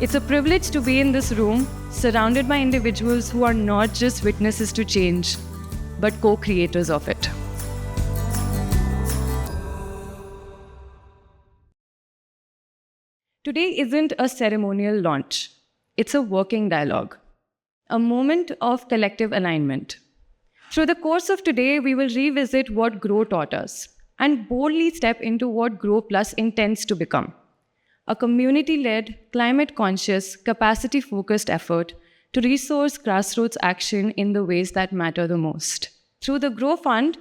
It's a privilege to be in this room, surrounded by individuals who are not just witnesses to change, but co-creators of it. Today isn't a ceremonial launch. It's a working dialogue, a moment of collective alignment. Through the course of today, we will revisit what Grow taught us and boldly step into what Grow Plus intends to become. A community-led, climate-conscious, capacity-focused effort to resource grassroots action in the ways that matter the most. Through the Grow Fund,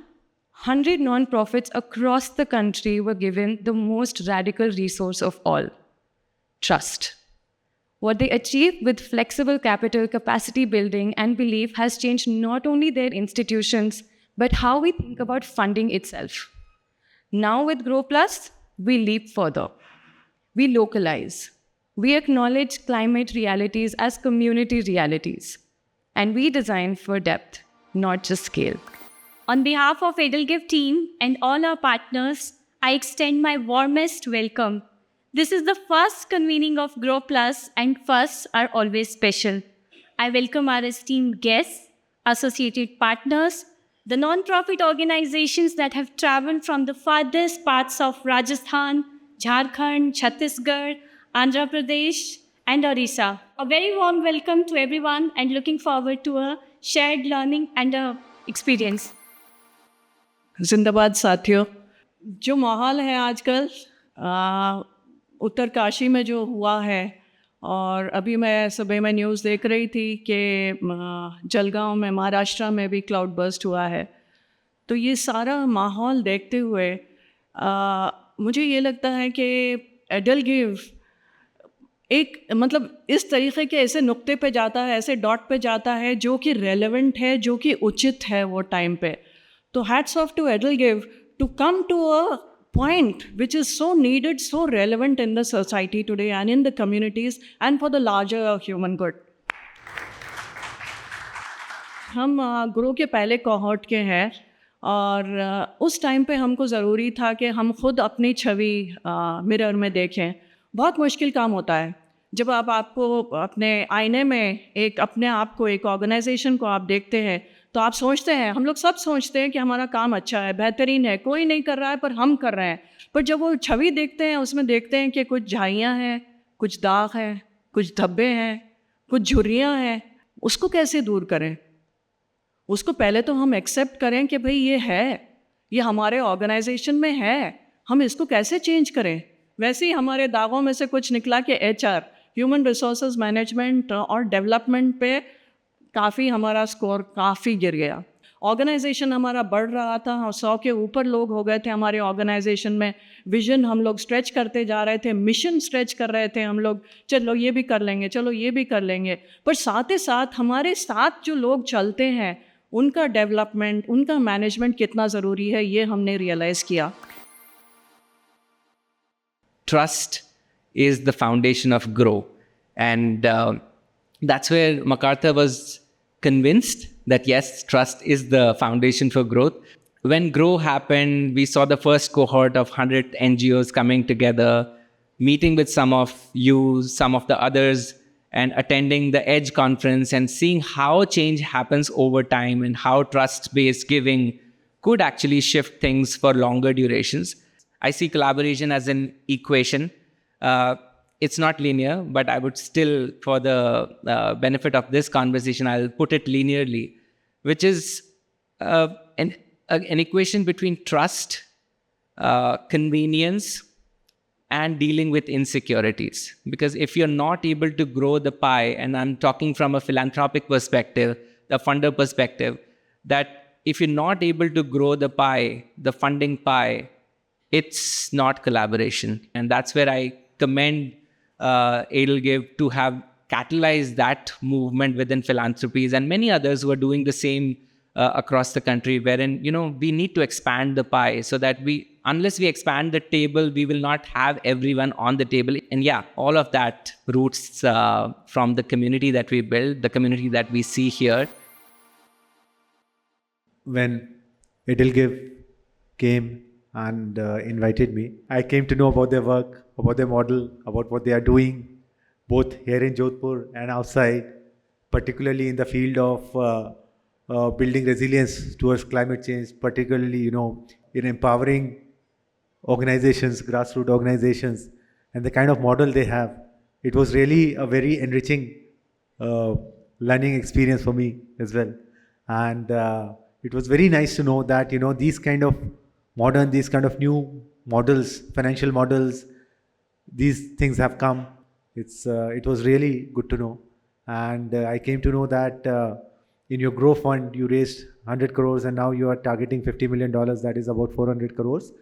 100 nonprofits across the country were given the most radical resource of all: trust. What they achieved with flexible capital, capacity building, and belief has changed not only their institutions, but how we think about funding itself. Now with Grow Plus, we leap further. We localize. We acknowledge climate realities as community realities. And we design for depth, not just scale. On behalf of Edelgive team and all our partners, I extend my warmest welcome. This is the first convening of Grow Plus, and firsts are always special. I welcome our esteemed guests, associated partners, the non-profit organizations that have traveled from the farthest parts of Rajasthan, Jharkhand, Chhattisgarh, Andhra Pradesh, and Orissa. A very warm welcome to everyone and looking forward to a shared learning and a experience. जिंदाबाद साथियों, जो माहौल है आजकल उत्तरकाशी में जो हुआ है, और अभी मैं सुबह में न्यूज़ देख रही थी कि जलगांव में महाराष्ट्र में भी क्लाउड बर्स्ट हुआ है। तो ये सारा माहौल देखते हुए मुझे ये लगता है कि एडलगिव एक इस तरीक़े के ऐसे नुक्ते पे जाता है, ऐसे डॉट पे जाता है जो कि रेलेवेंट है, जो कि उचित है वो टाइम पे। तो hats off to EdelGive to come to a point which is so needed, so relevant in the society today and in the communities and for the larger human good. हम ग्रो के पहले कोहॉर्ट के हैं और उस time पे हमको ज़रूरी था कि हम खुद अपनी छवि मिरर में देखें। बहुत मुश्किल काम होता है जब आपको अपने आईने में अपने आप को, एक ऑर्गेनाइजेशन को आप देखते हैं तो आप सोचते हैं, हम लोग सब सोचते हैं कि हमारा काम अच्छा है, बेहतरीन है, कोई नहीं कर रहा है पर हम कर रहे हैं। पर जब वो छवि देखते हैं उसमें देखते हैं कि कुछ झाइयाँ हैं, कुछ दाग हैं, कुछ धब्बे हैं, कुछ झुर्रियाँ हैं, उसको कैसे दूर करें? उसको पहले तो हम एक्सेप्ट करें कि भाई ये है, ये हमारे ऑर्गेनाइजेशन में है, हम इसको कैसे चेंज करें? वैसे ही हमारे दागों में से कुछ निकला कि HR, ह्यूमन रिसोर्सेज मैनेजमेंट और डेवलपमेंट पे काफ़ी हमारा स्कोर काफ़ी गिर गया। ऑर्गेनाइजेशन हमारा बढ़ रहा था, 100 के ऊपर लोग हो गए थे हमारे ऑर्गेनाइजेशन में। विजन हम लोग स्ट्रेच करते जा रहे थे, मिशन स्ट्रेच कर रहे थे हम लोग, चलो ये भी कर लेंगे, चलो ये भी कर लेंगे। पर साथ ही साथ हमारे साथ जो लोग चलते हैं उनका डेवलपमेंट, उनका मैनेजमेंट कितना ज़रूरी है, ये हमने रियलाइज़ किया। Trust is the foundation of Grow. And that's where MacArthur was convinced that yes, trust is the foundation for growth. When Grow happened, we saw the first cohort of 100 NGOs coming together, meeting with some of you, some of the others, and attending the EDGE conference and seeing how change happens over time and how trust-based giving could actually shift things for longer durations. I see collaboration as an equation. It's not linear, but I would still, for the benefit of this conversation, I'll put it linearly, which is an equation between trust, convenience, and dealing with insecurities. Because if you're not able to grow the pie, and I'm talking from a philanthropic perspective, the funder perspective, that if you're not able to grow the pie, the funding pie, it's not collaboration. And that's where I commend Edelgive to have catalyzed that movement within philanthropies and many others who are doing the same across the country, wherein, we need to expand the pie so that unless we expand the table, we will not have everyone on the table. And yeah, all of that roots from the community that we build, the community that we see here. When Edelgive came and invited me, I came to know about their work, about their model, about what they are doing, both here in Jodhpur and outside, particularly in the field of building resilience towards climate change, particularly, in empowering organizations, grassroots organizations, and the kind of model they have. It was really a very enriching learning experience for me as well. And it was very nice to know that, these kind of new models, financial models, these things have come. It was really good to know. And I came to know that in your Grow Fund, you raised 100 crores and now you are targeting $50 million. That is about 400 crores.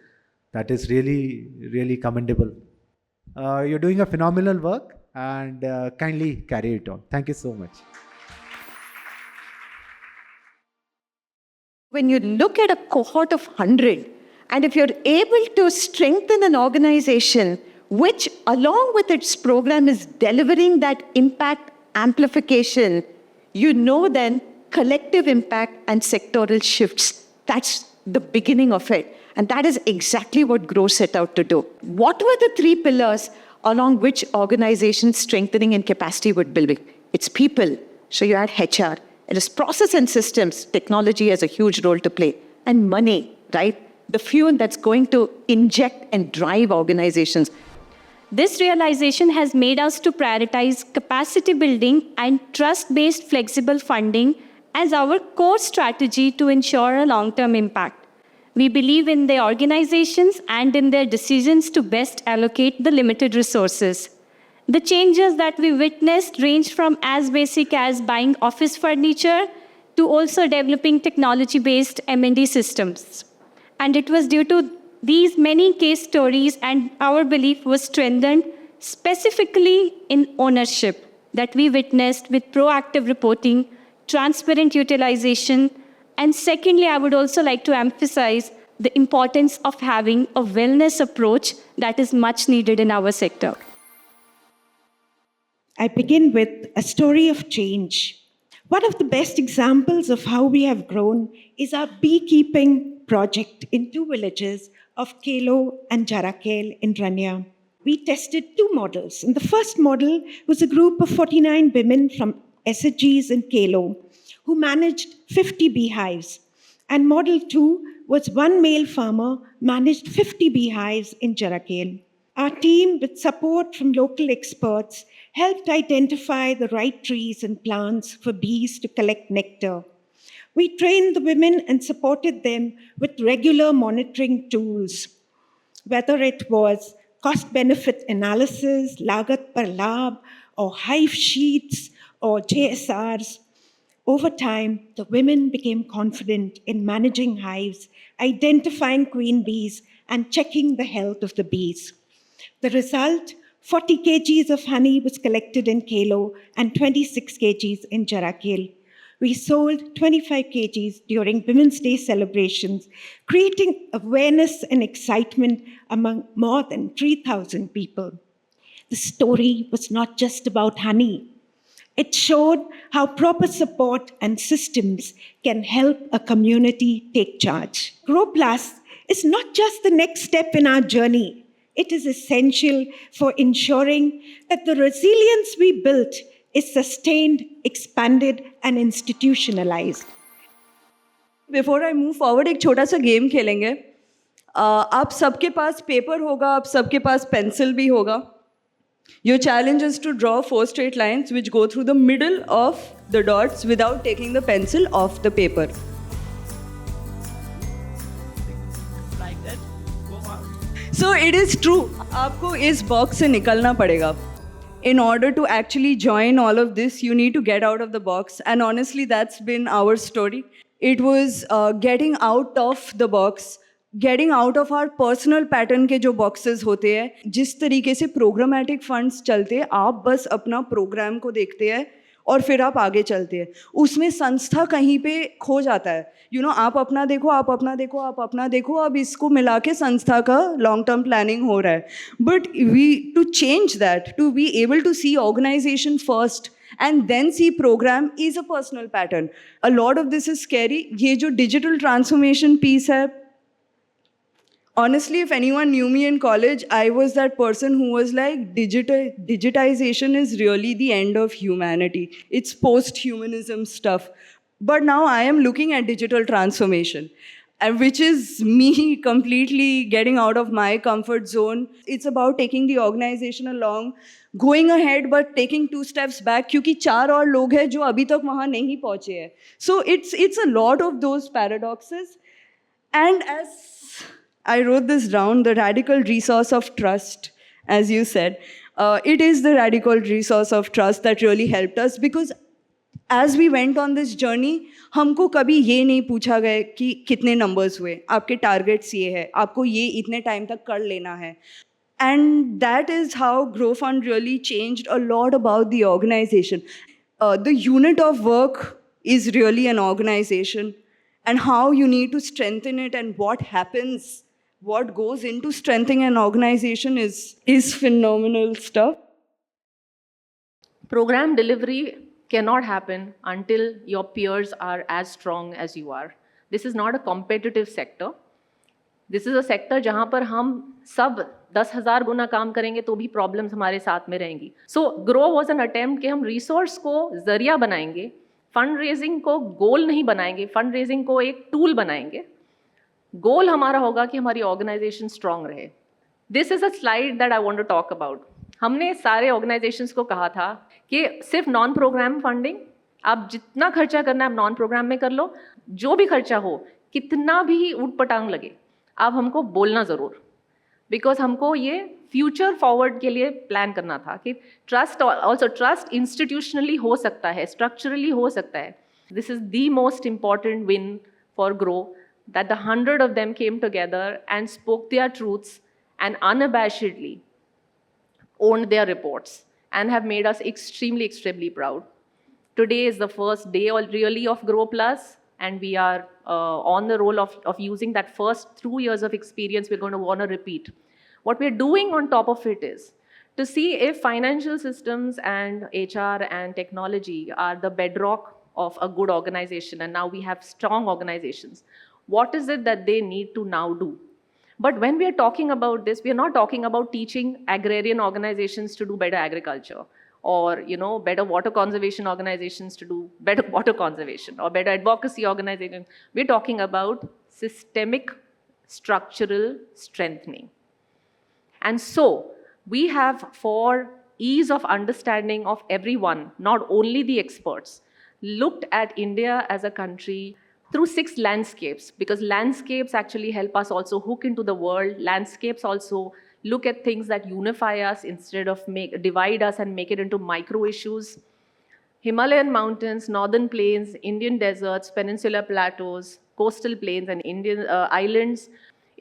That is really, really commendable. You're doing a phenomenal work, and kindly carry it on. Thank you so much. When you look at a cohort of 100, and if you're able to strengthen an organization which, along with its program, is delivering that impact amplification, then collective impact and sectoral shifts. That's the beginning of it. And that is exactly what Grow set out to do. What were the 3 pillars along which organizations strengthening and capacity would building? It's people. So you add HR. It is process and systems. Technology has a huge role to play. And money, right? The fuel that's going to inject and drive organizations. This realization has made us to prioritize capacity building and trust-based flexible funding as our core strategy to ensure a long-term impact. We believe in the organizations and in their decisions to best allocate the limited resources. The changes that we witnessed ranged from as basic as buying office furniture to also developing technology-based M&D systems. And it was due to these many case stories, and our belief was strengthened specifically in ownership that we witnessed with proactive reporting, transparent utilization, and secondly, I would also like to emphasize the importance of having a wellness approach that is much needed in our sector. I begin with a story of change. One of the best examples of how we have grown is our beekeeping project in 2 villages of Kelo and Jarakel in Rania. We tested 2 models. And the first model was a group of 49 women from SHGs in Kelo who managed 50 beehives. And model 2 was 1 male farmer managed 50 beehives in Jarakel. Our team, with support from local experts, helped identify the right trees and plants for bees to collect nectar. We trained the women and supported them with regular monitoring tools, whether it was cost-benefit analysis, Lagat par Labh, or hive sheets, or JSRs. Over time, the women became confident in managing hives, identifying queen bees, and checking the health of the bees. The result, 40 kgs of honey was collected in Kelo and 26 kgs in Jarakel. We sold 25 kgs during Women's Day celebrations, creating awareness and excitement among more than 3,000 people. The story was not just about honey. It showed how proper support and systems can help a community take charge. Grow Plus is not just the next step in our journey. It is essential for ensuring that the resilience we built is sustained, expanded, and institutionalized. Before I move forward, एक छोटा सा game खेलेंगे. आप सबके पास paper होगा, आप सबके पास pencil भी होगा. Your challenge is to draw 4 straight lines which go through the middle of the dots without taking the pencil off the paper. Like that. So it is true. आपको इस box से निकलना पड़ेगा. In order to actually join all of this, you need to get out of the box. And honestly, that's been our story. It was getting out of the box, getting out of our personal pattern के जो boxes होते हैं. जिस तरीके से programmatic funds चलते हैं, आप बस अपना program को देखते हैं और फिर आप आगे चलते हैं. उसमें संस्था कहीं पे खो जाता है. आप अपना देखो, आप अपना देखो, आप अपना देखो, अब इसको मिला के संस्था का long term planning हो रहा है. But to change that, to be able to see organization first and then see program is a personal pattern. A lot of this is scary. ये जो digital transformation piece है, honestly, if anyone knew me in college, I was that person who was like, digitization is really the end of humanity. It's post-humanism stuff. But now I am looking at digital transformation, and which is me completely getting out of my comfort zone. It's about taking the organization along, going ahead but taking 2 steps back, क्योंकि 4 और लोग हैं जो अभी तक वहाँ नहीं पहुँचे हैं. So it's a lot of those paradoxes. And as I wrote this down, the radical resource of trust, as you said, it is the radical resource of trust that really helped us, because as we went on this journey, हमको कभी ये नहीं पूछा गया कि कितने numbers हुए, आपके targets ये है, आपको ये इतने time तक कर लेना है. And that is how Grow Fund really changed a lot about the organization. The unit of work is really an organization, and how you need to strengthen it and what happens, what goes into strengthening an organization is phenomenal stuff. Program delivery cannot happen until your peers are as strong as you are. This is not a competitive sector. This is a sector जहाँ पर हम सब 10,000 गुना काम करेंगे तो भी problems हमारे साथ में रहेंगी. सो ग्रो वॉज एन अटेम्प्ट कि हम रिसोर्स को जरिया बनाएंगे, फंड रेजिंग को गोल नहीं बनाएंगे, फंड रेजिंग को एक टूल बनाएंगे. गोल हमारा होगा कि हमारी ऑर्गेनाइजेशन स्ट्रांग रहे. This is a slide that I want to talk about. हमने सारे ऑर्गेनाइजेशंस को कहा था कि सिर्फ नॉन प्रोग्राम फंडिंग, आप जितना खर्चा करना है आप नॉन प्रोग्राम में कर लो, जो भी खर्चा हो, कितना भी ऊट पटांग लगे, आप हमको बोलना ज़रूर, बिकॉज हमको ये फ्यूचर फॉरवर्ड के लिए प्लान करना था कि ट्रस्ट, ऑल्सो ट्रस्ट इंस्टीट्यूशनली हो सकता है, स्ट्रक्चरली हो सकता है. This is the most important win for grow, that the 100 of them came together and spoke their truths and unabashedly owned their reports and have made us extremely proud. Today is the first day really of Grow Plus, and we are on the roll of using that first 2 years of experience we're going to want to repeat. What we're doing on top of it is to see if financial systems and HR and technology are the bedrock of a good organization, and now we have strong organizations. What is it that they need to now do? But when we are talking about this, we are not talking about teaching agrarian organizations to do better agriculture, or better water conservation organizations to do better water conservation, or better advocacy organizations. We're talking about systemic structural strengthening. And so we have, for ease of understanding of everyone, not only the experts, looked at India as a country through 6 landscapes, because landscapes actually help us also hook into the world. Landscapes also look at things that unify us instead of divide us and make it into micro issues. Himalayan mountains, northern plains, Indian deserts, peninsular plateaus, coastal plains, and Indian islands.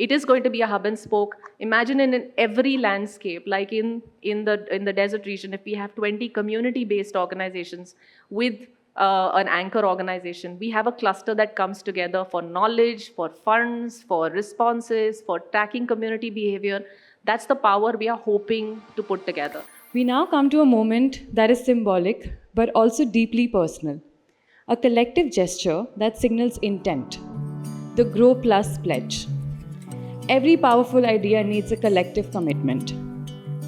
It is going to be a hub and spoke. Imagine in every landscape, like in the desert region, if we have 20 community-based organizations with an anchor organization, we have a cluster that comes together for knowledge, for funds, for responses, for tracking community behavior. That's the power we are hoping to put together. We now come to a moment that is symbolic but also deeply personal. A collective gesture that signals intent. The Grow Plus Pledge. Every powerful idea needs a collective commitment.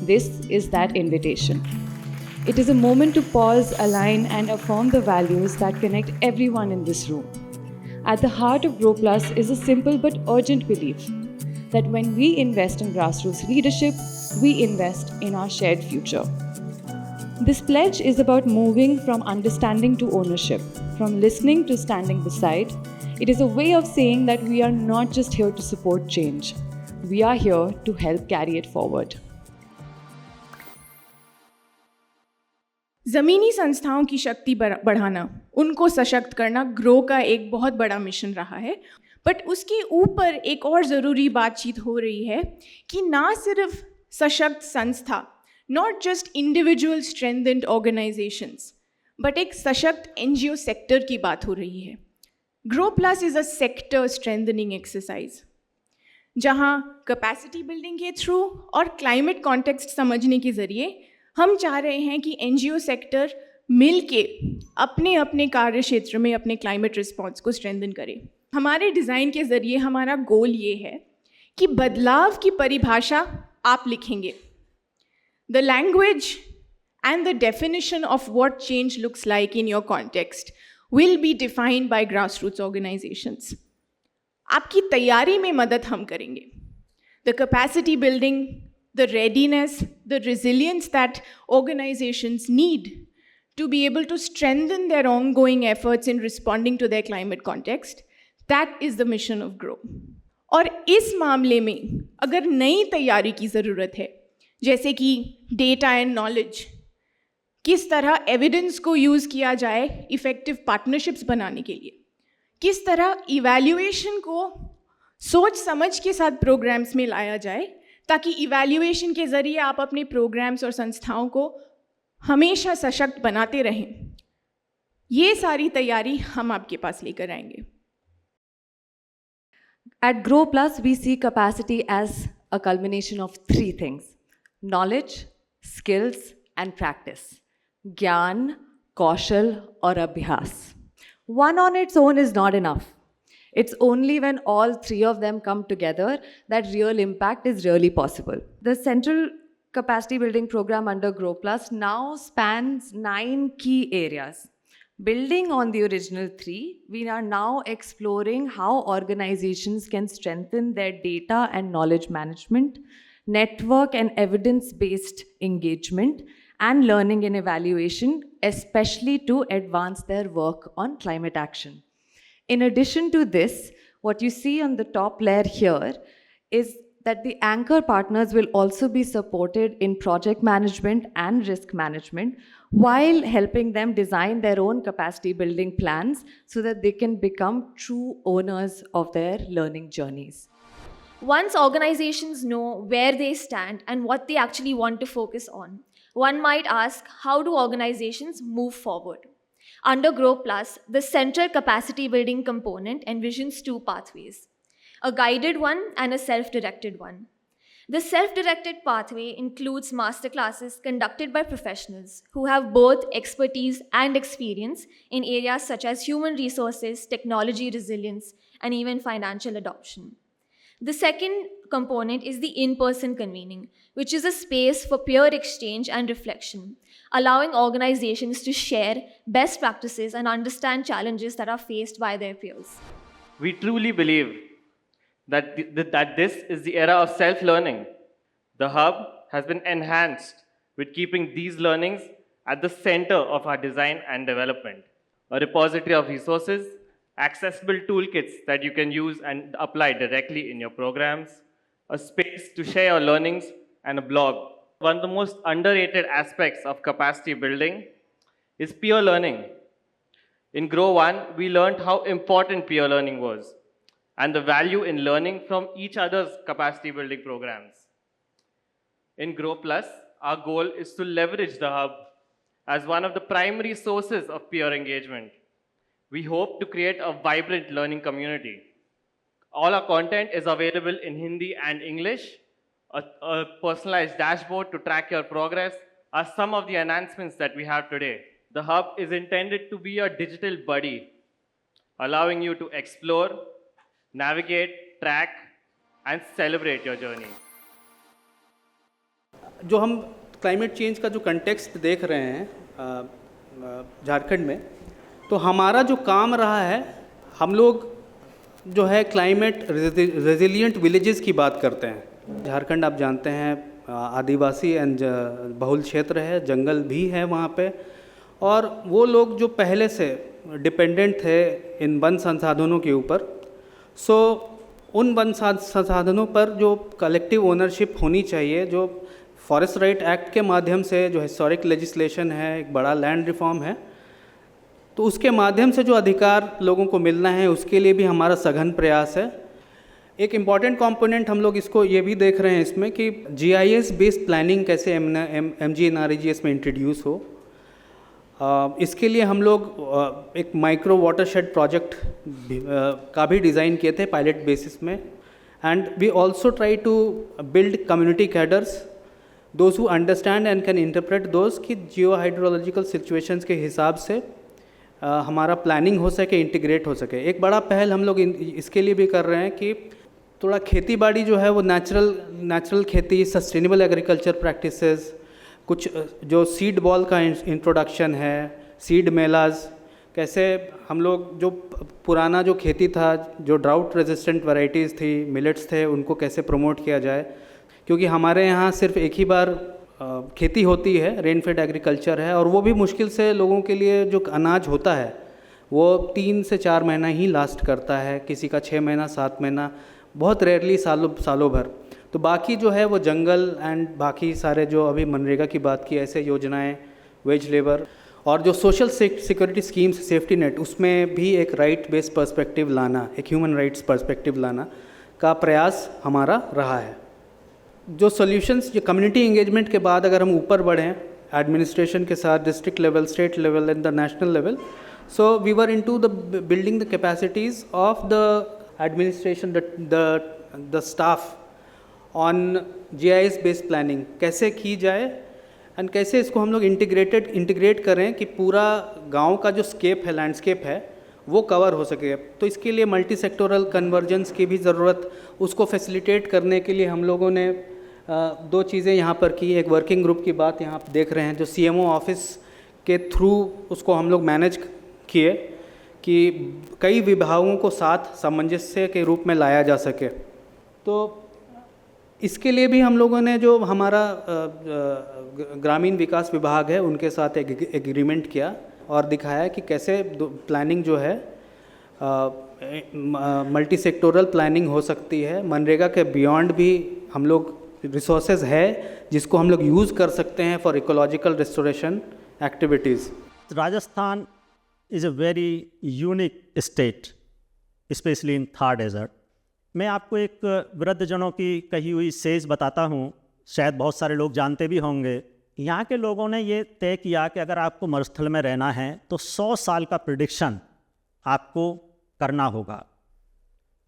This is that invitation. It is a moment to pause, align, and affirm the values that connect everyone in this room. At the heart of Grow Plus is a simple but urgent belief that when we invest in grassroots leadership, we invest in our shared future. This pledge is about moving from understanding to ownership, from listening to standing beside. It is a way of saying that we are not just here to support change. We are here to help carry it forward. ज़मीनी संस्थाओं की शक्ति बढ़ाना, उनको सशक्त करना grow का एक बहुत बड़ा मिशन रहा है. बट उसके ऊपर एक और ज़रूरी बातचीत हो रही है कि ना सिर्फ सशक्त संस्था, not just individual strengthened organisations, but एक सशक्त NGO सेक्टर की बात हो रही है. Grow plus is a sector strengthening exercise, जहाँ कैपेसिटी बिल्डिंग के थ्रू और क्लाइमेट कॉन्टेक्स्ट समझने के ज़रिए हम चाह रहे हैं कि NGO सेक्टर मिल के अपने अपने कार्य क्षेत्र में अपने क्लाइमेट रिस्पॉन्स को स्ट्रेंथन करे. हमारे डिज़ाइन के ज़रिए हमारा गोल ये है कि बदलाव की परिभाषा आप लिखेंगे. The language and the definition of what change looks like in your context will be defined by grassroots organizations. आपकी तैयारी में मदद हम करेंगे. The capacity building, the readiness, the resilience that organizations need to be able to strengthen their ongoing efforts in responding to their climate context, that is the mission of GROW. और इस मामले में अगर नई तैयारी की ज़रूरत है, जैसे कि डेटा एंड नॉलेज, किस तरह एविडेंस को यूज़ किया जाए इफ़ेक्टिव पार्टनरशिप्स बनाने के लिए, किस तरह इवैल्यूएशन को सोच समझ के साथ प्रोग्राम्स में लाया जाए ताकि इवैल्यूएशन के ज़रिए आप अपने प्रोग्राम्स और संस्थाओं को हमेशा सशक्त बनाते रहें, ये सारी तैयारी हम आपके पास लेकर आएंगे. At Grow Plus, we see capacity as a culmination of three things: knowledge, skills, and practice. Gyan, kaushal, or abhyas. One on its own is not enough. It's only when all three of them come together that real impact is really possible. The central capacity building program under Grow Plus now spans 9 key areas. Building on the original 3, we are now exploring how organizations can strengthen their data and knowledge management, network and evidence-based engagement, and learning and evaluation, especially to advance their work on climate action. In addition to this, what you see on the top layer here is that the anchor partners will also be supported in project management and risk management while helping them design their own capacity building plans so that they can become true owners of their learning journeys. Once organizations know where they stand and what they actually want to focus on, one might ask, how do organizations move forward? Under Grow Plus, the central capacity building component envisions 2 pathways: a guided one and a self-directed one. The self-directed pathway includes masterclasses conducted by professionals who have both expertise and experience in areas such as human resources, technology resilience, and even financial adoption. The second component is the in-person convening, which is a space for peer exchange and reflection, allowing organizations to share best practices and understand challenges that are faced by their peers. We truly believe that this is the era of self-learning. The Hub has been enhanced with keeping these learnings at the center of our design and development. A repository of resources, accessible toolkits that you can use and apply directly in your programs, a space to share your learnings, and a blog. One of the most underrated aspects of capacity building is peer learning. In Grow 1, we learned how important peer learning was and the value in learning from each other's capacity building programs. In Grow Plus, our goal is to leverage the Hub as one of the primary sources of peer engagement. We hope to create a vibrant learning community. All our content is available in Hindi and English. A personalized dashboard to track your progress are some of the enhancements that we have today. The Hub is intended to be your digital buddy, allowing you to explore, navigate, track, and celebrate your journey. जो हम climate change का जो context देख रहे हैं झारखंड में, तो हमारा जो काम रहा है, हम लोग जो है क्लाइमेट रेजिलिएंट विलेजेस की बात करते हैं. झारखंड आप जानते हैं आदिवासी एंड बहुल क्षेत्र है, जंगल भी है वहाँ पे, और वो लोग जो पहले से डिपेंडेंट थे इन वन संसाधनों के ऊपर, सो उन वन संसाधनों पर जो कलेक्टिव ओनरशिप होनी चाहिए, जो फॉरेस्ट राइट एक्ट के माध्यम से जो हिस्टोरिक लेजिस्लेशन है, एक बड़ा लैंड रिफॉर्म है, तो उसके माध्यम से जो अधिकार लोगों को मिलना है, उसके लिए भी हमारा सघन प्रयास है. एक इम्पॉर्टेंट कंपोनेंट हम लोग इसको ये भी देख रहे हैं इसमें कि GIS बेस्ड प्लानिंग कैसे MGNREGS में इंट्रोड्यूस हो. इसके लिए हम लोग एक माइक्रो वाटरशेड प्रोजेक्ट का भी डिज़ाइन किए थे पायलट बेसिस में. And we also try to build community cadres, those who understand and can interpret those कि जियो हाइड्रोलॉजिकल सिचुएशंस के हिसाब से हमारा प्लानिंग हो सके, इंटीग्रेट हो सके. एक बड़ा पहल हम लोग इसके लिए भी कर रहे हैं कि थोड़ा खेती बाड़ी जो है वो नेचुरल खेती, सस्टेनेबल एग्रीकल्चर प्रैक्टिसेस, कुछ जो सीड बॉल का इंट्रोडक्शन है, सीड मेलाज, कैसे हम लोग जो पुराना जो खेती था, जो ड्राउट रेजिस्टेंट वैरायटीज़ थी, मिलेट्स थे, उनको कैसे प्रमोट किया जाए, क्योंकि हमारे यहाँ सिर्फ एक ही बार खेती होती है, रेन फेड एग्रीकल्चर है, और वो भी मुश्किल से लोगों के लिए जो अनाज होता है वो 3 से 4 महीना ही लास्ट करता है, किसी का 6 महीना 7 महीना, बहुत रेयरली सालों भर। तो बाकी जो है वो जंगल एंड बाकी सारे जो अभी मनरेगा की बात की, ऐसे योजनाएं, वेज लेबर और जो social security schemes, safety net, उसमें भी एक राइट बेस्ड पर्सपेक्टिव लाना, एक ह्यूमन राइट्स पर्सपेक्टिव लाना का प्रयास हमारा रहा है। जो सॉल्यूशंस, जो कम्युनिटी एंगेजमेंट के बाद अगर हम ऊपर बढ़ें एडमिनिस्ट्रेशन के साथ, district level, state level and the national level, so we were into the building the capacities of the administration, the staff on GIS based planning, कैसे की जाए एंड कैसे इसको हम लोग इंटीग्रेट करें कि पूरा गांव का जो स्केप है, लैंडस्केप है, वो कवर हो सके। तो इसके लिए मल्टी सेक्टोरल कन्वर्जेंस की भी ज़रूरत, उसको फैसिलिटेट करने के लिए हम लोगों ने 2 चीज़ें यहाँ पर की। एक वर्किंग ग्रुप की बात यहाँ आप देख रहे हैं, जो CMO ऑफिस के थ्रू उसको हम लोग मैनेज किए कि कई विभागों को साथ सामंजस्य के रूप में लाया जा सके। तो इसके लिए भी हम लोगों ने जो हमारा ग्रामीण विकास विभाग है उनके साथ एक एग्रीमेंट किया और दिखाया कि कैसे प्लानिंग जो है मल्टी सेक्टोरल प्लानिंग हो सकती है। मनरेगा के बियॉन्ड भी हम लोग रिसोर्सेज है जिसको हम लोग यूज़ कर सकते हैं for ecological restoration activities. Rajasthan is a very unique state, especially in Thar Desert. मैं आपको एक वृद्धजनों की कही हुई सेज बताता हूँ, शायद बहुत सारे लोग जानते भी होंगे। यहाँ के लोगों ने ये तय किया कि अगर आपको मरुस्थल में रहना है तो 100 साल का प्रेडिक्शन आपको करना होगा।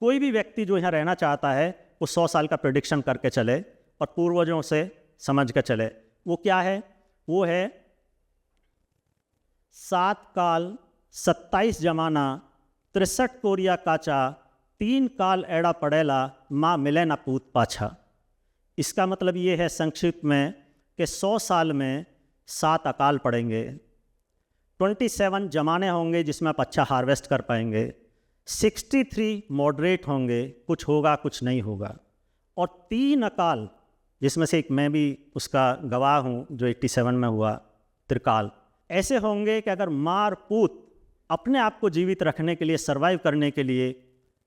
कोई भी व्यक्ति जो यहाँ रहना चाहता है वो 100 साल का प्रेडिक्शन करके चले और पूर्वजों से समझ के चले। वो क्या है? वो है 7 काल 27 जमाना 63 कोरिया काचा 3 काल एड़ा पड़ेला माँ मिले ना पूत पाछा। इसका मतलब ये है संक्षिप्त में कि 100 साल में 7 अकाल पड़ेंगे, 27 जमाने होंगे जिसमें आप अच्छा हार्वेस्ट कर पाएंगे, 63 मॉडरेट होंगे, कुछ होगा कुछ नहीं होगा, और 3 अकाल जिसमें से एक मैं भी उसका गवाह हूँ जो 87 में हुआ, त्रिकाल, ऐसे होंगे कि अगर माँ और पूत अपने आप को जीवित रखने के लिए, सर्वाइव करने के लिए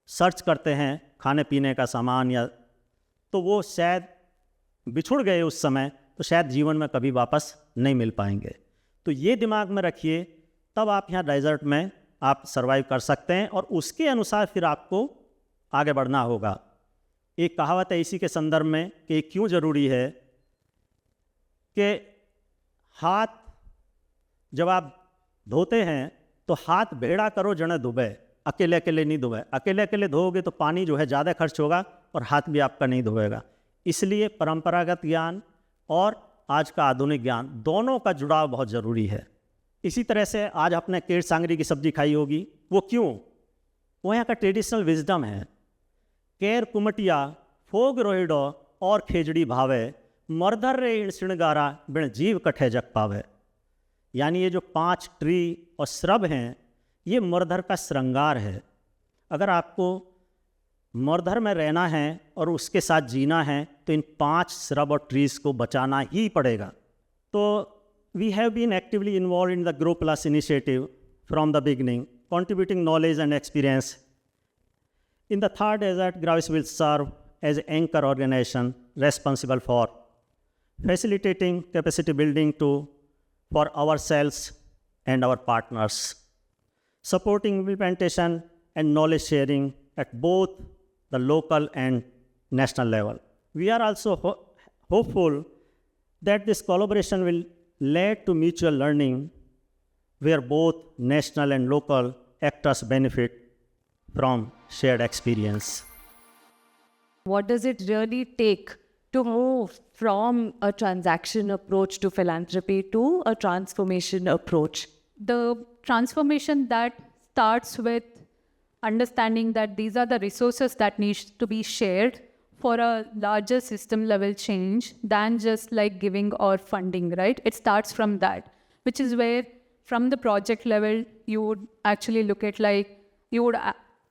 सर्च करते हैं खाने पीने का सामान, या तो वो शायद बिछुड़ गए उस समय, तो शायद जीवन में कभी वापस नहीं मिल पाएंगे। तो ये दिमाग में रखिए, तब आप यहाँ डेजर्ट में आप सर्वाइव कर सकते हैं और उसके अनुसार फिर आपको आगे बढ़ना होगा। एक कहावत है इसी के संदर्भ में कि क्यों ज़रूरी है कि हाथ जब आप धोते हैं तो हाथ भेड़ा करो जने धुबे, अकेले अकेले नहीं धोए। अकेले अकेले धोओगे तो पानी जो है ज़्यादा खर्च होगा और हाथ भी आपका नहीं धोएगा। इसलिए परंपरागत ज्ञान और आज का आधुनिक ज्ञान दोनों का जुड़ाव बहुत ज़रूरी है। इसी तरह से आज आपने केर सांगरी की सब्जी खाई होगी, वो क्यों? वो यहाँ का ट्रेडिशनल विजडम है। केर कुमटिया फोग रोहिडो और खेजड़ी भावे, मर्धर रे श्रृंगारा बिन जीव कठे जग पावे। यानी ये जो 5 ट्री और श्रब हैं, ये मर्धर का श्रृंगार है। अगर आपको मर्धर में रहना है और उसके साथ जीना है तो इन 5 श्रब और ट्रीज़ को बचाना ही पड़ेगा। तो we have been actively involve in the grow plus initiative from the beginning, contributing knowledge and experience. In the Thar Desert, GRAVIS will serve as an anchor organization responsible for facilitating capacity building for ourselves and our partners, supporting implementation and knowledge sharing at both the local and national level. We are also hopeful that this collaboration will lead to mutual learning where both national and local actors benefit from shared experience. What does it really take to move from a transaction approach to philanthropy to a transformation approach? The transformation that starts with understanding that these are the resources that need to be shared for a larger system level change than just like giving or funding, right? It starts from that, which is where from the project level, you would actually look at like, you would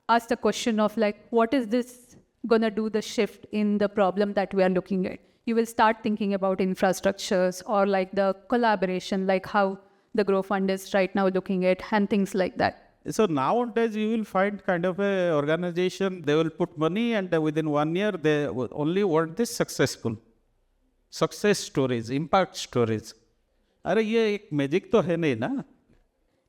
ask the question of like, what is this gonna do the shift in the problem that we are looking at? You will start thinking about infrastructures or like the collaboration, like how the Grow Fund is right now looking at and things like that. So nowadays you will find kind of a organization, they will put money and within 1 year they will only want this successful. Success stories, impact stories. अरे ये एक magic तो है नहीं ना?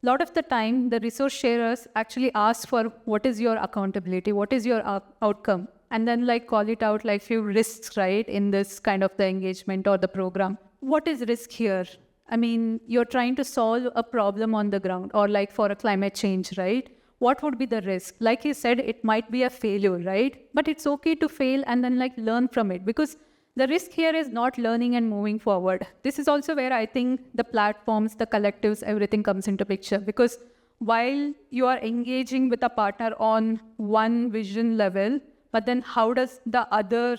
Lot of the time, the resource sharers actually ask for what is your accountability, what is your outcome, and then like call it out like few risks, right, in this kind of the engagement or the program. What is risk here? I mean, you're trying to solve a problem on the ground or like for a climate change, right? What would be the risk? Like you said, it might be a failure, right? But it's okay to fail and then like learn from it, because the risk here is not learning and moving forward. This is also where I think the platforms, the collectives, everything comes into picture, because while you are engaging with a partner on one vision level, but then how does the other,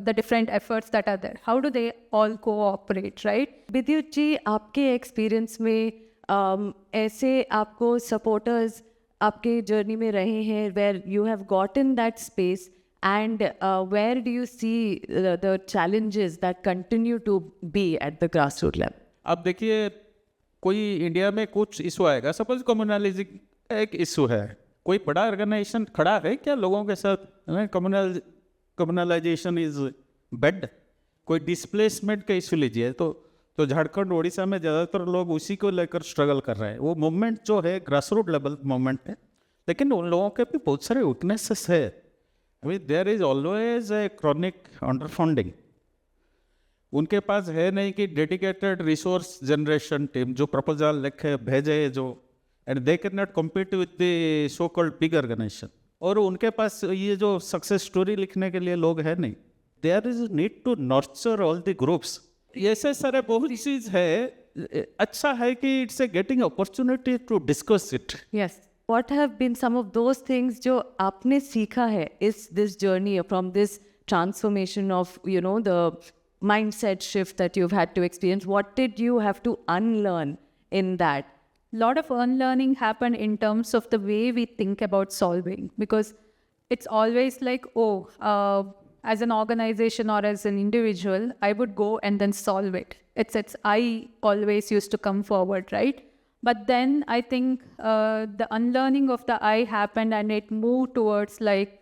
the different efforts that are there, how do they all cooperate, right? विद्युत जी, आपके experience में ऐसे आपको supporters आपके journey में रहे हैं where you have gotten that space, and where do you see the challenges that continue to be at the grassroots level? अब देखिए, कोई इंडिया में कुछ इशू आएगा, सपोज कम्युनलिज्म एक इशू है, कोई बड़ा ऑर्गेनाइजेशन खड़ा है क्या लोगों के साथ? Communalisation is bed. कोई डिस्प्लेसमेंट का इशू लीजिए तो झारखंड उड़ीसा में ज़्यादातर लोग उसी को लेकर स्ट्रगल कर रहे हैं. वो मूवमेंट जो है ग्रासरूट लेवल मूवमेंट है, लेकिन उन लोगों के भी बहुत सारे वीकनेसेस है. I mean there is always a chronic under funding. उनके पास है नहीं कि डेडिकेटेड रिसोर्स जनरेशन टीम जो प्रपोजल लिखे भेजे, जो and they can not compete with the so called big organization. और उनके पास ये जो सक्सेस स्टोरी लिखने के लिए लोग हैं नहीं. There is need to nurture all the groups. ऐसे सारे बहुत चीज़ है. अच्छा है कि it's a getting opportunity to discuss it. Yes. What have been some of those things जो आपने सीखा है is this journey from this transformation of, you know, the mindset shift that you've had to experience? What did you have to unlearn in that? Lot of unlearning happened in terms of the way we think about solving, because it's always like, as an organization or as an individual, I would go and then solve it. It's I always used to come forward, right? But then I think the unlearning of the I happened, and it moved towards like,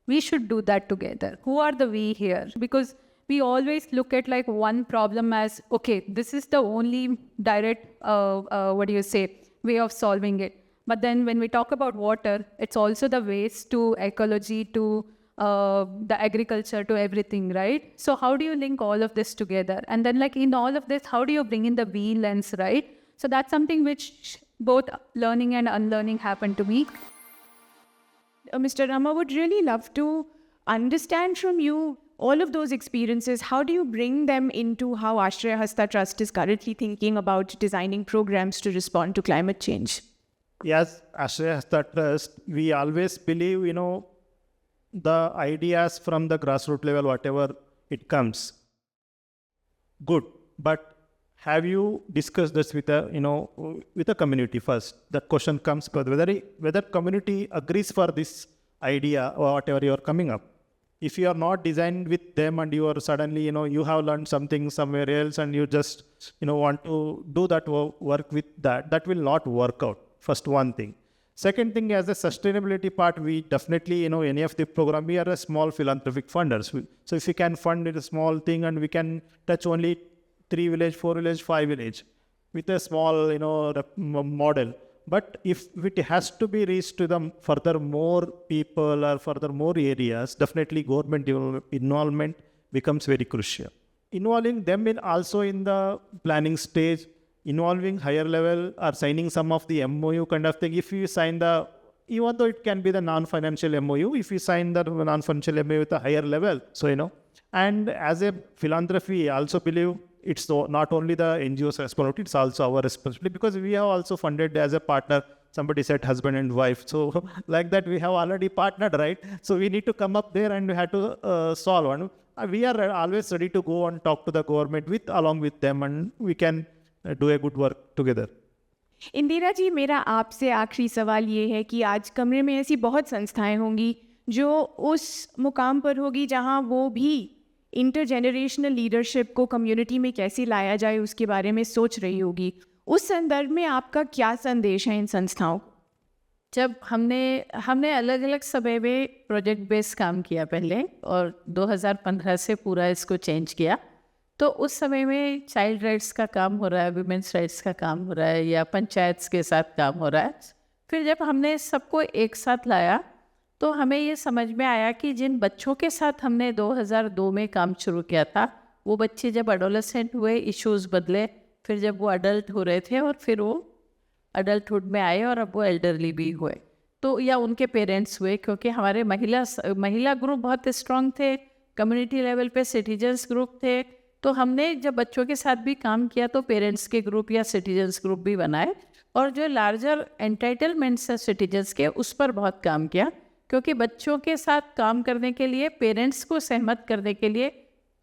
we should do that together. Who are the we here? Because we always look at like one problem as, okay, this is the only direct, way of solving it. But then when we talk about water, it's also the waste to ecology, to the agriculture, to everything, right? So how do you link all of this together? And then like in all of this, how do you bring in the we lens, right? So that's something which both learning and unlearning happened to me. Mr. Rama, would really love to understand from you all of those experiences. How do you bring them into how Ashraya Hasta Trust is currently thinking about designing programs to respond to climate change? Yes, Ashraya Hasta Trust, we always believe, the ideas from the grassroots level, whatever it comes, good. But have you discussed this with a community first? The question comes whether community agrees for this idea or whatever you are coming up. If you are not designed with them and you are suddenly, you have learned something somewhere else and you just, want to do that work with that will not work out. First one thing. Second thing, as a sustainability part, we definitely, any of the program, we are a small philanthropic funders. So if we can fund it a small thing and we can touch only 3 village, 4 village, 5 village with a small, model. But if it has to be reached to the further more people or further more areas, definitely government involvement becomes very crucial. Involving them also in the planning stage, involving higher level or signing some of the MOU kind of thing. If you sign even though it can be the non-financial MOU, if you sign the non-financial MOU with a higher level, and as a philanthropy, I also believe it's not only the NGO's responsibility, it's also our responsibility, because we have also funded as a partner somebody said husband and wife. So like that, we have already partnered, right? So we need to come up there and we have to solve. And we are always ready to go and talk to the government along with them, and we can do a good work together. Indira ji, मेरा आपसे आखिरी सवाल ये है कि आज कमरे में ऐसी बहुत संस्थाएं होंगी जो उस मुकाम पर होगी जहां वो भी इंटरजेनरेशनल लीडरशिप को कम्युनिटी में कैसे लाया जाए उसके बारे में सोच रही होगी। उस संदर्भ में आपका क्या संदेश है इन संस्थाओं को? जब हमने अलग अलग समय में प्रोजेक्ट बेस्ड काम किया पहले, और 2015 से पूरा इसको चेंज किया, तो उस समय में चाइल्ड राइट्स का काम हो रहा है, वुमेन्स राइट्स का काम हो रहा है, या पंचायत के साथ काम हो रहा है। फिर जब हमने सबको एक साथ लाया तो हमें ये समझ में आया कि जिन बच्चों के साथ हमने 2002 में काम शुरू किया था, वो बच्चे जब एडोलेसेंट हुए, इश्यूज़ बदले, फिर जब वो अडल्ट हो रहे थे और फिर वो अडल्टहुड में आए और अब वो एल्डरली भी हुए, तो या उनके पेरेंट्स हुए, क्योंकि हमारे महिला ग्रुप बहुत स्ट्रांग थे, कम्युनिटी लेवल पे सिटीजन्स ग्रुप थे। तो हमने जब बच्चों के साथ भी काम किया तो पेरेंट्स के ग्रुप या सिटीजन्स ग्रुप भी बनाए, और जो लार्जर एंटाइटलमेंट्स है सिटीजन्स के, उस पर बहुत काम किया, क्योंकि बच्चों के साथ काम करने के लिए, पेरेंट्स को सहमत करने के लिए,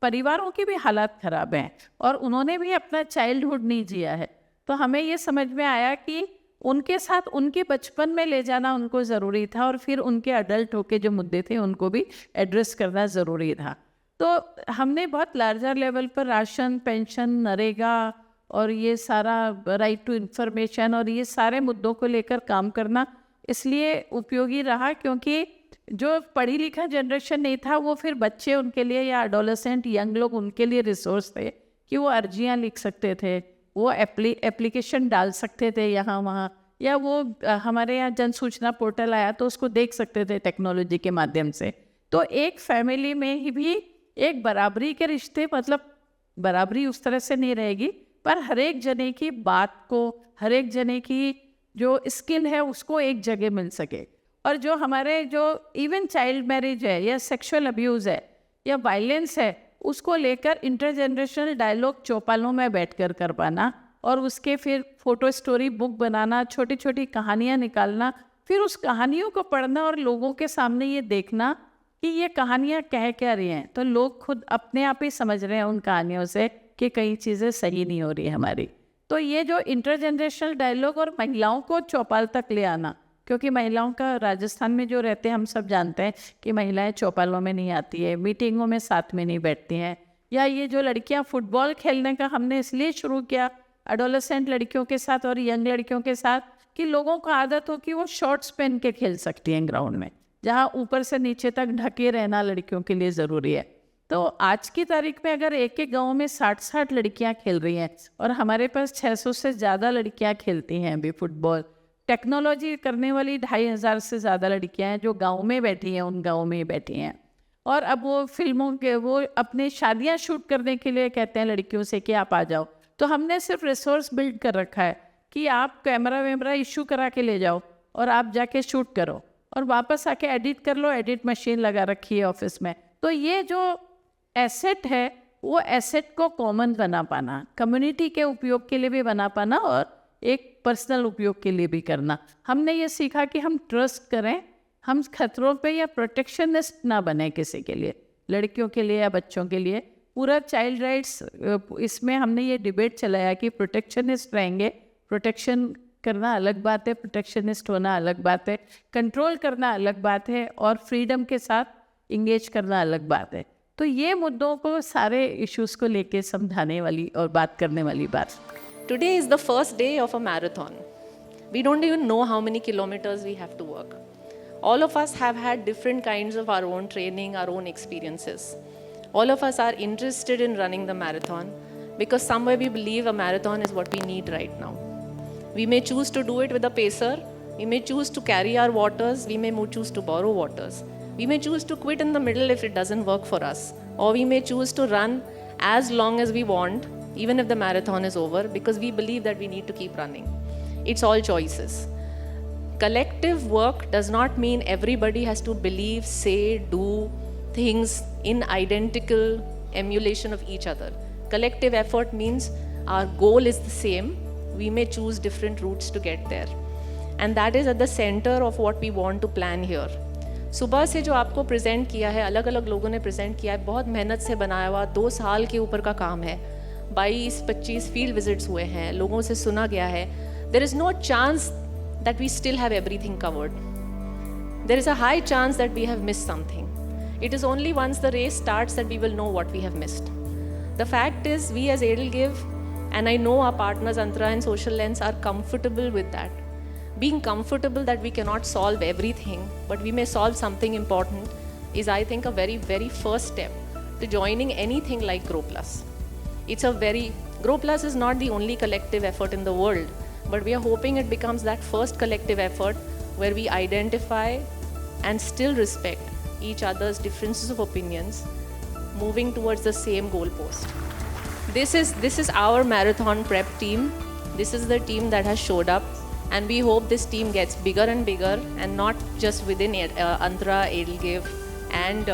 परिवारों की भी हालात ख़राब हैं और उन्होंने भी अपना चाइल्डहुड नहीं जिया है। तो हमें ये समझ में आया कि उनके साथ उनके बचपन में ले जाना उनको ज़रूरी था, और फिर उनके अडल्ट होके जो मुद्दे थे उनको भी एड्रेस करना ज़रूरी था। तो हमने बहुत लार्जर लेवल पर राशन, पेंशन, नरेगा और ये सारा राइट टू इन्फॉर्मेशन और ये सारे मुद्दों को लेकर काम करना इसलिए उपयोगी रहा, क्योंकि जो पढ़ी लिखा जनरेशन नहीं था वो फिर बच्चे उनके लिए, या एडोलेसेंट यंग लोग उनके लिए रिसोर्स थे कि वो अर्जियां लिख सकते थे, वो एप्लीकेशन डाल सकते थे यहाँ वहाँ, या वो हमारे यहाँ जन सूचना पोर्टल आया तो उसको देख सकते थे टेक्नोलॉजी के माध्यम से। तो एक फैमिली में ही भी एक बराबरी के रिश्ते, मतलब बराबरी उस तरह से नहीं रहेगी, पर हर एक जने की बात को, हर एक जने की जो स्किल है उसको एक जगह मिल सके। और जो हमारे जो इवन चाइल्ड मैरिज है या सेक्सुअल अब्यूज़ है या वायलेंस है, उसको लेकर इंटरजेनरेशनल डायलॉग चौपालों में बैठकर कर पाना, और उसके फिर फोटो स्टोरी बुक बनाना, छोटी छोटी कहानियाँ निकालना, फिर उस कहानियों को पढ़ना और लोगों के सामने ये देखना कि ये कहानियाँ कह क्या रही हैं, तो लोग खुद अपने आप ही समझ रहे हैं उन कहानियों से कि कई चीज़ें सही नहीं हो रही है हमारी। तो ये जो इंटरजेनरेशनल डायलॉग और महिलाओं को चौपाल तक ले आना, क्योंकि महिलाओं का राजस्थान में जो रहते हैं हम सब जानते हैं कि महिलाएं चौपालों में नहीं आती है, मीटिंगों में साथ में नहीं बैठती हैं, या ये जो लड़कियां फुटबॉल खेलने का हमने इसलिए शुरू किया एडोलेसेंट लड़कियों के साथ और यंग लड़कियों के साथ, कि लोगों को आदत हो कि वो शॉर्ट्स पहन के खेल सकती हैं ग्राउंड में, जहाँ ऊपर से नीचे तक ढके रहना लड़कियों के लिए ज़रूरी है। तो आज की तारीख में अगर एक एक गांव में 60-60 लड़कियां खेल रही हैं और हमारे पास 600 से ज़्यादा लड़कियां खेलती हैं अभी फुटबॉल, टेक्नोलॉजी करने वाली 2500 से ज़्यादा लड़कियां हैं जो गांव में बैठी हैं, उन गांव में ही बैठी हैं। और अब वो फिल्मों के, वो अपने शादियां शूट करने के लिए कहते हैं लड़कियों से कि आप आ जाओ। तो हमने सिर्फ रिसोर्स बिल्ड कर रखा है कि आप कैमरा वैमरा इशू करा के ले जाओ और आप जाके शूट करो और वापस आके एडिट कर लो, एडिट मशीन लगा रखी है ऑफिस में। तो ये जो एसेट है, वो एसेट को कॉमन बना पाना, कम्युनिटी के उपयोग के लिए भी बना पाना और एक पर्सनल उपयोग के लिए भी करना। हमने ये सीखा कि हम ट्रस्ट करें, हम खतरों पे या प्रोटेक्शनिस्ट ना बने किसी के लिए, लड़कियों के लिए या बच्चों के लिए। पूरा चाइल्ड राइट्स, इसमें हमने ये डिबेट चलाया कि प्रोटेक्शनिस्ट रहेंगे, प्रोटेक्शन करना अलग बात है, प्रोटेक्शनिस्ट होना अलग बात है, कंट्रोल करना अलग बात है, और फ्रीडम के साथ इंगेज करना अलग बात है। तो ये मुद्दों को, सारे इश्यूज़ को लेके समझाने वाली और बात करने वाली बात। Today is the first day of a marathon. We don't even know how many kilometers we have to work. All of us have had different kinds of our own training, our own experiences. All of us are interested in running the marathon because somewhere we believe a marathon is what we need right now. We may choose to do it with a pacer, we may choose to carry our waters, we may choose to borrow waters. We may choose to quit in the middle if it doesn't work for us, or we may choose to run as long as we want, even if the marathon is over, because we believe that we need to keep running. It's all choices. Collective work does not mean everybody has to believe, say, do things in identical emulation of each other. Collective effort means our goal is the same. We may choose different routes to get there. and that is at the center of what we want to plan here. सुबह से जो आपको present किया है, अलग अलग लोगों ने प्रेजेंट किया है, बहुत मेहनत से बनाया हुआ 2 साल के ऊपर का काम है. 22-25 फील्ड विजिट्स हुए हैं, लोगों से सुना गया है. There is no chance that we still have everything covered. There is a high chance that we have missed something. It is only once the race starts that we will know what we have missed. The fact is, we as Edelgive, and I know our partners Antara and Social Lens are comfortable with that. Being comfortable that we cannot solve everything, but we may solve something important, is I think a very, very first step to joining anything like Grow Plus. Grow Plus is not the only collective effort in the world, but we are hoping it becomes that first collective effort where we identify and still respect each other's differences of opinions, moving towards the same goalpost. This is our marathon prep team. This is the team that has showed up, and we hope this team gets bigger and bigger, and not just within Antara, Edelgive, and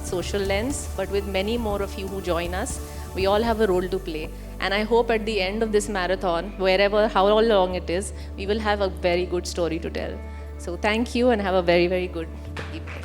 Social Lens, but with many more of you who join us. We all have a role to play, and I hope at the end of this marathon, how long it is, we will have a very good story to tell. So thank you, and have a very, very good evening.